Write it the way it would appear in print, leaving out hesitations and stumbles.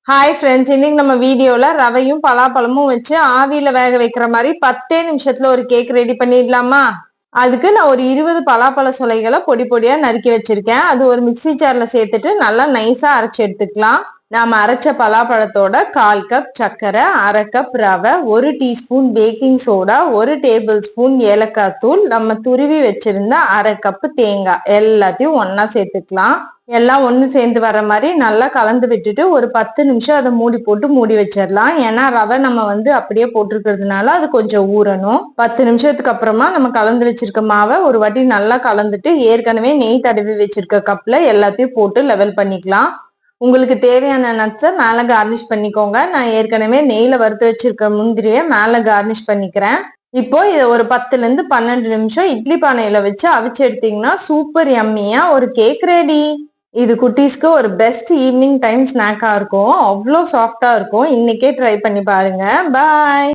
Hi friends, இன்னைக்கு நம்ம வீடியோல ரவையும் பலாப்பழமும் வச்சு ஆவியில வேக வைக்கிற மாதிரி 10 நிமிஷத்துல ஒரு கேக் ரெடி பண்ணிடலாமா? அதுக்கு நான் ஒரு 20 பலாப்பழ சொலைகளை பொடி பொடியா நறுக்கி வச்சிருக்கேன். அது ஒரு மிக்சி ஜார்ல சேர்த்துட்டு நல்லா நைஸா அரைச்சு எடுத்துக்கலாம். நாம அரைச்ச பலாப்பழத்தோட 1/4 கப் சர்க்கரை, 1/2 கப் ரவை, 1 teaspoon baking soda, 1 table spoon ஏலக்காய் தூள், நம்ம துருவி வச்சிருந்த 1/2 கப் தேங்காய் எல்லாத்தையும் ஒன்னா சேர்த்துக்கலாம். எல்லாம் ஒண்ணு சேர்ந்து வர மாதிரி நல்லா கலந்து விட்டுட்டு ஒரு 10 நிமிஷம் அதை மூடி போட்டு மூடி வச்சிடலாம். ஏன்னா ரவை நம்ம அப்படியே போட்டிருக்கிறதுனால அது கொஞ்சம் ஊறணும். 10 நிமிஷத்துக்கு அப்புறமா நம்ம கலந்து வச்சிருக்க மாவை ஒரு வாட்டி நல்லா கலந்துட்டு ஏற்கனவே நெய் தடவி வச்சிருக்க கப்ல எல்லாத்தையும் போட்டு லெவல் பண்ணிக்கலாம். உங்களுக்கு தேவையான நட்ஸை மேல கார்னிஷ் பண்ணிக்கோங்க. நான் ஏற்கனவே நெய்ல வறுத்து வச்சிருக்க முந்திரிய மேல கார்னிஷ் பண்ணிக்கிறேன். இப்போ இதை ஒரு 10ல இருந்து 12 நிமிஷம் இட்லி பானையில வச்சு அவிச்சு எடுத்தீங்கன்னா சூப்பர் யம்மியா ஒரு கேக் ரெடி. இது குட்டீஸ்க்கு ஒரு பெஸ்ட் ஈவினிங் டைம் ஸ்நாக்கா இருக்கும். அவ்வளோ சாஃப்டா இருக்கும். இன்னைக்கே ட்ரை பண்ணி பாருங்க. பாய்.